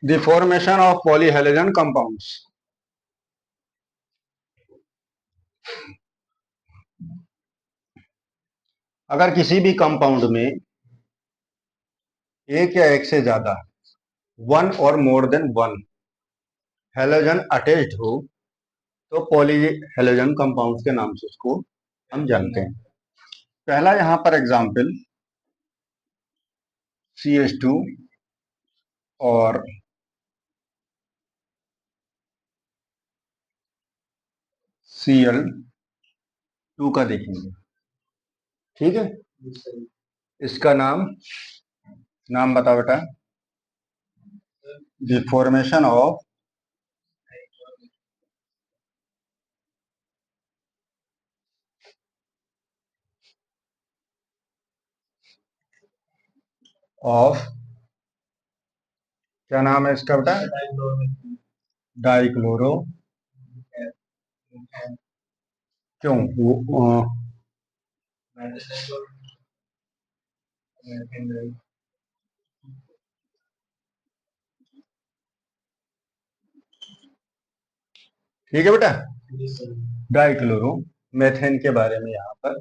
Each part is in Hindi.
The formation of polyhalogen compounds. अगर किसी भी कंपाउंड में एक या एक से ज्यादा, वन और more than one halogen attached हो तो पॉलीहेलोजन कंपाउंड्स के नाम से उसको हम जानते हैं। पहला यहां पर एग्जांपल CH2 और Cl2 का देखेंगे। ठीक है, इसका नाम बताओ बेटा। द फॉर्मेशन ऑफ क्या नाम है इसका बेटा? डाइक्लोरो। क्यों ठीक है बेटा, डाइक्लोरो मेथेन के बारे में यहाँ पर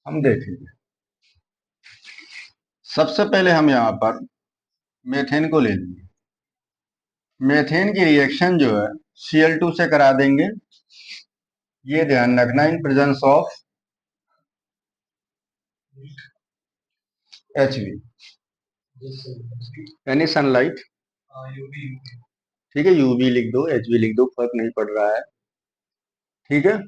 हम देखेंगे। सबसे पहले हम यहाँ पर मेथेन को ले लेंगे। मेथेन की रिएक्शन जो है Cl2 से करा देंगे। ये ध्यान रखना, इन प्रेजेंस ऑफ Hv यानी सनलाइट। ठीक है, यूवी लिख दो, Hv लिख दो, फर्क नहीं पड़ रहा है। ठीक है,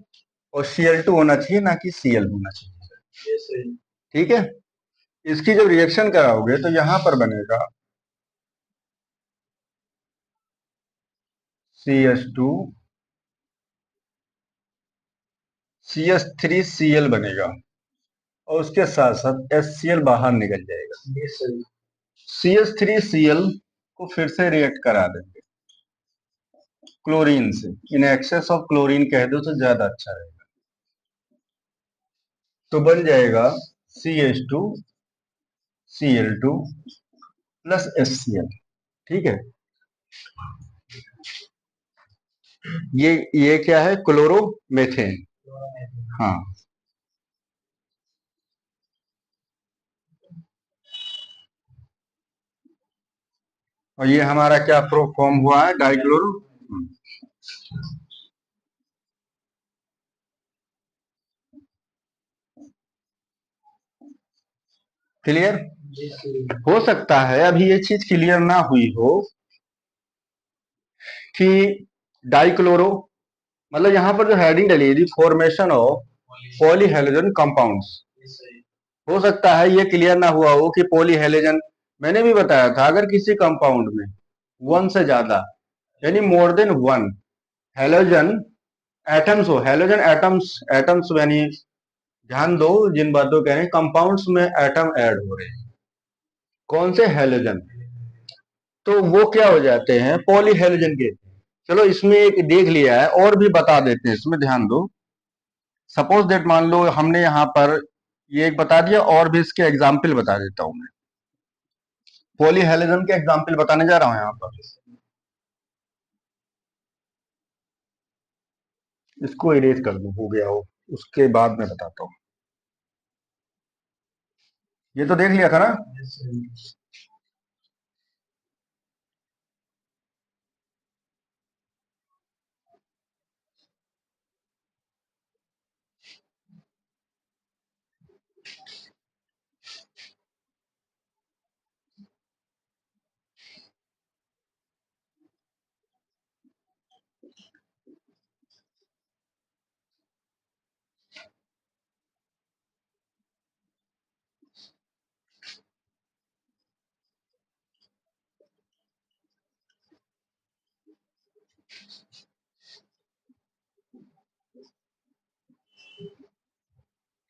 और Cl2 होना चाहिए, ना कि Cl होना चाहिए। ठीक है, इसकी जब रिएक्शन कराओगे तो यहां पर बनेगा CH2 CH3Cl बनेगा और उसके साथ साथ HCl बाहर निकल जाएगा। CH3Cl को फिर से रिएक्ट करा देंगे क्लोरीन से। इन एक्सेस ऑफ क्लोरीन कह दो तो ज्यादा अच्छा रहेगा। तो बन जाएगा CH2Cl2 प्लस HCl। ठीक है, ये क्या है? क्लोरोमेथेन। हाँ, और ये हमारा क्या फॉर्म हुआ है? डाइक्लोरो। क्लियर? हो सकता है अभी ये चीज क्लियर ना हुई हो कि डाइक्लोरो मतलब यहाँ पर जो हेडिंग डली है फॉर्मेशन ऑफ पॉलीहेलोजन कंपाउंड्स, हो सकता है ये क्लियर ना हुआ हो कि पॉलीहेलोजन, मैंने भी बताया था अगर किसी कंपाउंड में वन से ज्यादा यानी more than one halogen atoms हो, हेलोजन एटम्स, एटम्स यानी ध्यान दो जिन बातों कह रहे हैं, कंपाउंड्स में एटम ऐड हो रहे हैं। कौन से? हेलोजन। तो वो क्या हो जाते हैं? पॉलीहेलोजन के। चलो इसमें एक देख लिया है, और भी बता देते हैं, इसमें ध्यान दो। सपोज दैट मान लो हमने यहाँ पर ये एक बता दिया, और भी इसके एग्जाम्पल बता देता हूं मैं। पॉलीहेलोजन के एग्जाम्पल बताने जा रहा हूं यहाँ पर। इसको इरेज कर दो, हो गया हो, उसके बाद में बताता हूँ। ये तो देख लिया था ना।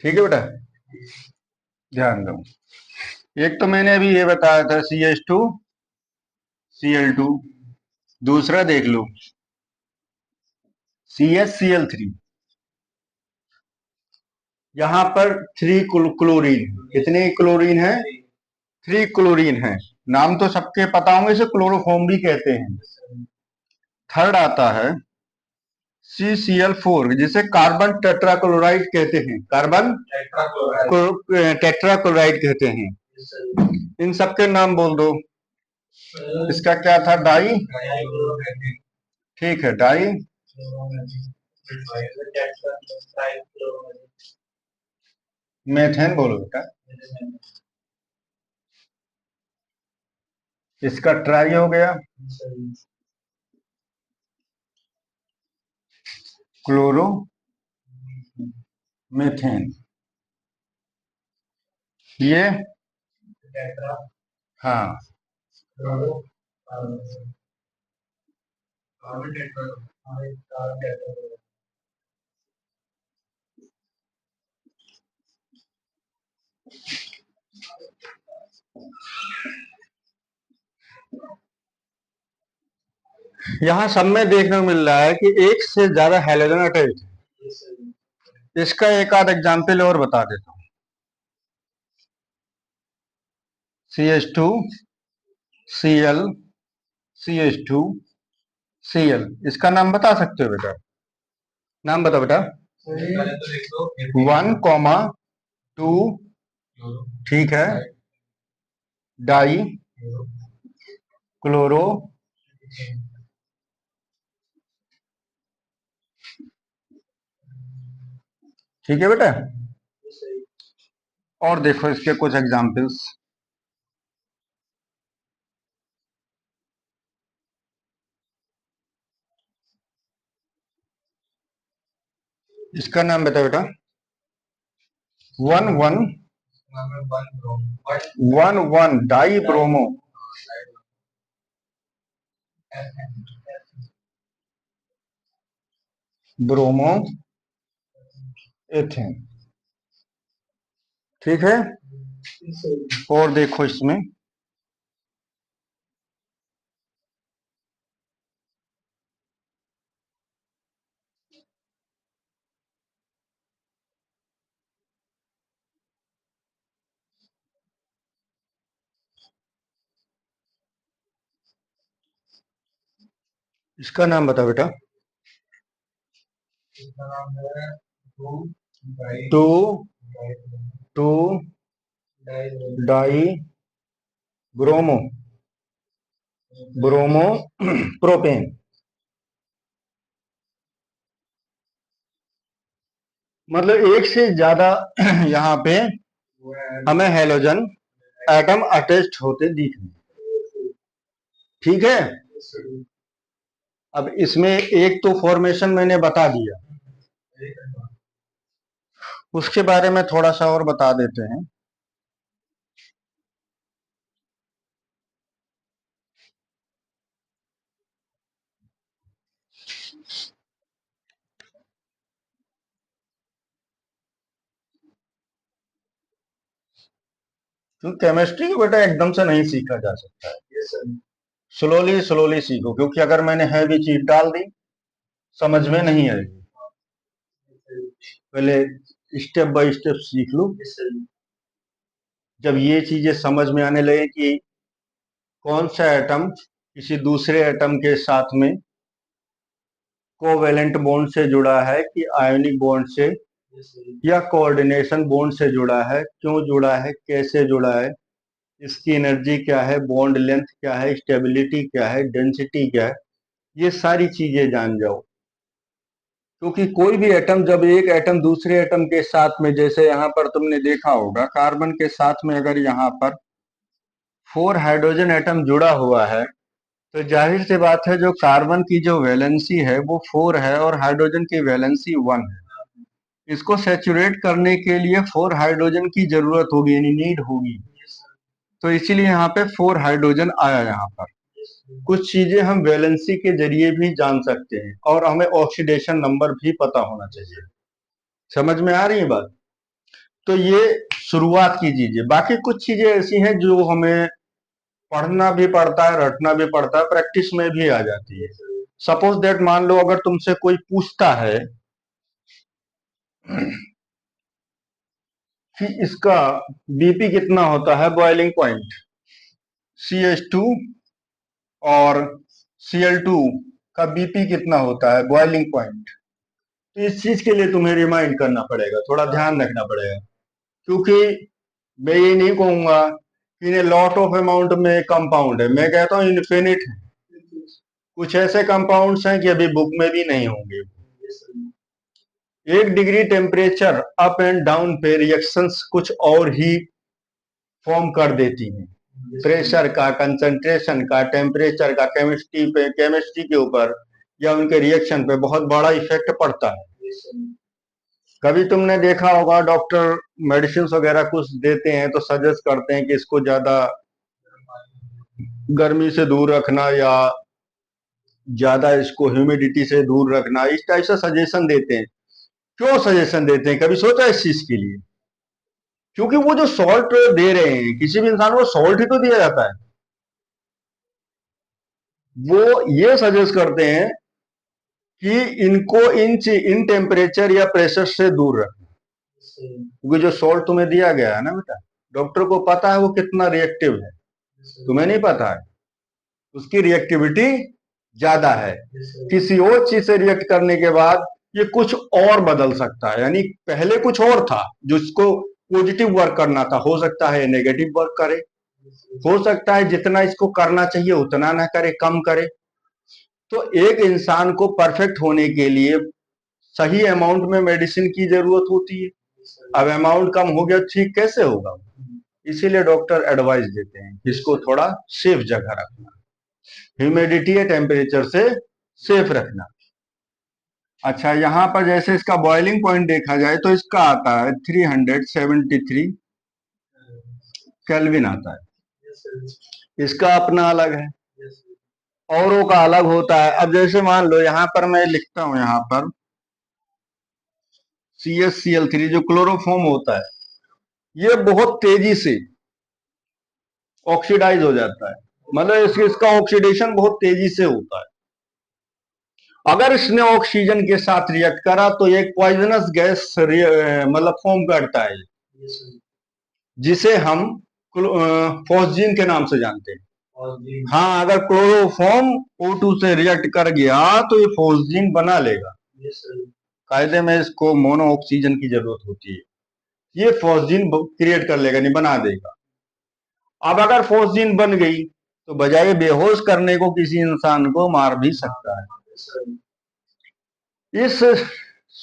ठीक है बेटा, ध्यान दो। एक तो मैंने अभी ये बताया था CH2Cl2, दूसरा देख लो CH Cl3। यहां पर 3 क्लोरीन, कितने क्लोरीन है? 3 क्लोरीन है। नाम तो सबके पता होंगे, इसे क्लोरोफॉर्म भी कहते हैं। थर्ड आता है CCl4, जिसे कार्बन टेट्राक्लोराइड कहते हैं, कार्बन टेट्राक्लोराइड कहते हैं। इन सबके नाम बोल दो। इसका क्या था? डाई, ठीक है, डाई मेथेन बोलो बेटा। इसका ट्राई हो गया, क्लोरो मेथेन। ये हाँ, यहाँ सब में देखने को मिल रहा है कि एक से ज्यादा हैलोजन अटैच है। इसका एक आध एग्जाम्पल और बता देता हूँ। CH2Cl, CH2Cl, इसका नाम बता सकते हो बेटा? नाम बता बेटा। 1,2, ठीक है, डाई क्लोरो, ठीक है बेटा। और देखो इसके कुछ एग्जाम्पल्स। इसका नाम बता बेटा। 1,1 डाई ब्रोमो, ब्रोमो एथेन, ठीक है। और देखो इसमें, इसका नाम बता बेटा। 2 डाई ब्रोमो, ब्रोमो प्रोपेन। मतलब एक से ज्यादा यहाँ पे हमें हैलोजन एटम अटैच्ड होते दिख रहे, ठीक है। अब इसमें एक तो फॉर्मेशन मैंने बता दिया, उसके बारे में थोड़ा सा और बता देते हैं। तो केमिस्ट्री को बेटा एकदम से नहीं सीखा जा सकता है, स्लोली स्लोली सीखो, क्योंकि अगर मैंने हैवी चीज डाल दी समझ में नहीं आएगी। पहले स्टेप बाय स्टेप सीख लो। जब ये चीजें समझ में आने लगे कि कौन सा एटम किसी दूसरे एटम के साथ में कोवेलेंट बॉन्ड से जुड़ा है कि आयोनिक बॉन्ड से, या कोऑर्डिनेशन बॉन्ड से जुड़ा है, क्यों जुड़ा है, कैसे जुड़ा है, इसकी एनर्जी क्या है, बॉन्ड लेंथ क्या है, स्टेबिलिटी क्या है, डेंसिटी क्या है, ये सारी चीजें जान जाओ। क्योंकि कोई भी एटम, जब एक एटम दूसरे एटम के साथ में, जैसे यहाँ पर तुमने देखा होगा कार्बन के साथ में अगर यहाँ पर 4 हाइड्रोजन एटम जुड़ा हुआ है, तो जाहिर सी बात है जो कार्बन की जो वैलेंसी है वो 4 है और हाइड्रोजन की वैलेंसी 1 है। इसको सैचुरेट करने के लिए 4 हाइड्रोजन की जरूरत होगी, यानी नीड होगी। तो इसीलिए यहाँ पे 4 हाइड्रोजन आया। यहाँ पर कुछ चीजें हम वैलेंसी के जरिए भी जान सकते हैं, और हमें ऑक्सीडेशन नंबर भी पता होना चाहिए। समझ में आ रही है बात? तो ये शुरुआत की चीजें, बाकी कुछ चीजें ऐसी हैं जो हमें पढ़ना भी पड़ता है, रटना भी पड़ता है, प्रैक्टिस में भी आ जाती है। सपोज दैट, मान लो अगर तुमसे कोई पूछता है कि इसका बीपी कितना होता है, बॉइलिंग पॉइंट, CH2 और Cl2 का बीपी कितना होता है, बॉइलिंग पॉइंट, तो इस चीज के लिए तुम्हें रिमाइंड करना पड़ेगा, थोड़ा ध्यान रखना पड़ेगा। क्योंकि मैं ये नहीं कहूंगा कि इन्हें लॉट ऑफ अमाउंट में कंपाउंड है, मैं कहता हूँ इन्फिनिट है। कुछ ऐसे कंपाउंड्स हैं कि अभी बुक में भी नहीं होंगे। 1 degree temperature up and down पे रिएक्शंस कुछ और ही फॉर्म कर देती हैं। प्रेशर का, कंसंट्रेशन का, टेम्परेचर का, केमिस्ट्री के ऊपर या उनके रिएक्शन पे बहुत बड़ा इफेक्ट पड़ता है। कभी तुमने देखा होगा डॉक्टर मेडिसिन वगैरह कुछ देते हैं तो सजेस्ट करते हैं कि इसको ज्यादा गर्मी से दूर रखना या ज्यादा इसको ह्यूमिडिटी से दूर रखना, इस टाइप से सजेशन देते हैं। क्यों सजेशन देते हैं, कभी सोचा इस चीज के लिए? क्योंकि वो जो सॉल्ट दे रहे हैं, किसी भी इंसान को सॉल्ट ही तो दिया जाता है, वो ये सजेस्ट करते हैं कि इनको इन टेम्परेचर या प्रेशर से दूर रखना। क्योंकि जो सॉल्ट तुम्हें दिया गया है ना बेटा, डॉक्टर को पता है वो कितना रिएक्टिव है, तुम्हें नहीं पता है। उसकी रिएक्टिविटी ज्यादा है, किसी और चीज से रिएक्ट करने के बाद ये कुछ और बदल सकता है। यानी पहले कुछ और था जो इसको पॉजिटिव वर्क करना था, हो सकता है नेगेटिव वर्क करे, हो सकता है जितना इसको करना चाहिए उतना ना करे, कम करे। तो एक इंसान को परफेक्ट होने के लिए सही अमाउंट में मेडिसिन की जरूरत होती है। अब अमाउंट कम हो गया, ठीक कैसे होगा? इसीलिए डॉक्टर एडवाइस देते हैं कि इसको थोड़ा सेफ जगह रखना, ह्यूमिडिटी या टेम्परेचर से सेफ रखना। अच्छा, यहां पर जैसे इसका बॉइलिंग पॉइंट देखा जाए तो इसका आता है 373 केल्विन आता है। इसका अपना अलग है, औरों का अलग होता है। अब जैसे मान लो यहां पर मैं लिखता हूं, यहां पर CaCl3 जो क्लोरोफॉर्म होता है, ये बहुत तेजी से ऑक्सीडाइज हो जाता है, मतलब इसका ऑक्सीडेशन बहुत तेजी से होता है। अगर इसने ऑक्सीजन के साथ रिएक्ट करा तो एक पॉइजनस गैस मतलब फॉर्म करता है, जिसे हम फॉस्जीन के नाम से जानते हैं। हाँ, अगर क्लोरोफॉर्म O2 से रिएक्ट कर गया तो ये फॉस्जीन बना लेगा। कायदे में इसको मोनो ऑक्सीजन की जरूरत होती है, ये फॉस्जीन क्रिएट कर लेगा, नहीं बना देगा। अब अगर फॉस्जीन बन गई तो बजाय बेहोश करने को किसी इंसान को मार भी सकता है। इस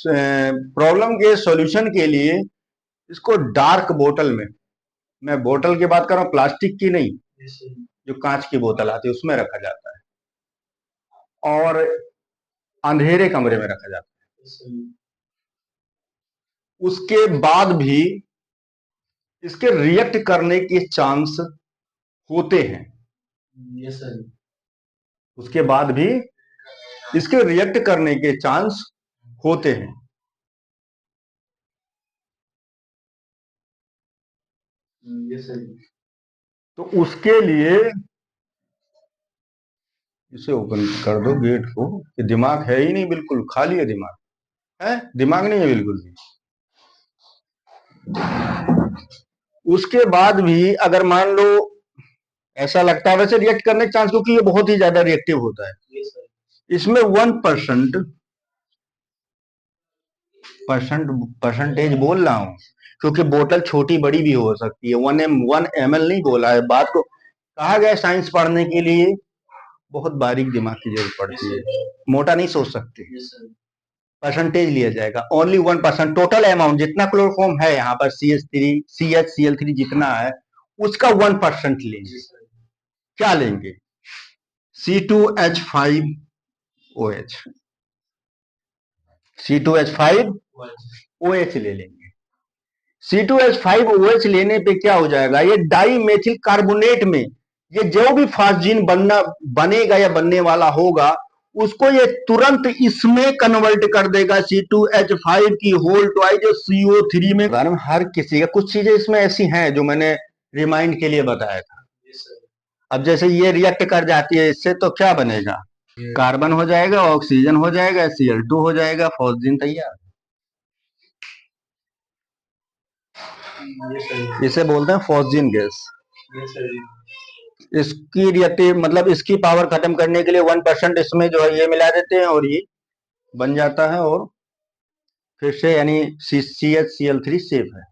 प्रॉब्लम के सॉल्यूशन के लिए इसको डार्क बोतल में, मैं बोतल की बात कर रहा हूं, प्लास्टिक की नहीं, जो कांच की बोतल आती है उसमें रखा जाता है और अंधेरे कमरे में रखा जाता है। उसके बाद भी इसके रिएक्ट करने के चांस होते हैं, उसके बाद भी इसके रिएक्ट करने के चांस होते हैं। तो उसके लिए इसे ओपन कर दो गेट को, कि दिमाग है ही नहीं, बिल्कुल खाली है दिमाग, है दिमाग नहीं है बिल्कुल भी। उसके बाद भी अगर मान लो ऐसा लगता है, वैसे रिएक्ट करने के चांस, क्योंकि ये बहुत ही ज्यादा रिएक्टिव होता है, इसमें 1% परसेंटेज बोल रहा हूं क्योंकि बोतल छोटी बड़ी भी हो सकती है। 1 ml नहीं बोला है, बात को कहा गया साइंस पढ़ने के लिए बहुत बारीक दिमाग की जरूरत पड़ती है, मोटा नहीं सोच सकते। परसेंटेज लिया जाएगा, ओनली 1%, टोटल अमाउंट जितना क्लोरोफॉर्म है यहाँ पर CH3 जितना है उसका 1% लेंगे। क्या लेंगे? C2H5OH, C2H5OH ले लेंगे। C2H5OH लेने पे क्या हो जाएगा, ये डाई मेथिल कार्बोनेट में ये जो भी फास्जीन बनेगा या बनने वाला होगा उसको ये तुरंत इसमें कन्वर्ट कर देगा C2H5 की होल ट्वाइस जो CO3 में। हर किसी का कुछ चीजें इसमें ऐसी हैं जो मैंने रिमाइंड के लिए बताया था। अब जैसे ये रिएक्ट कर जाती है इससे तो क्या बनेगा, कार्बन हो जाएगा, ऑक्सीजन हो जाएगा, Cl2 हो जाएगा, फॉस्फीन तैयार। इसे बोलते हैं फॉस्फीन गैस। इसकी रिएक्टिव मतलब इसकी पावर खत्म करने के लिए 1% इसमें जो है ये मिला देते हैं और ये बन जाता है और फिर से यानी CHCl3 सेफ है।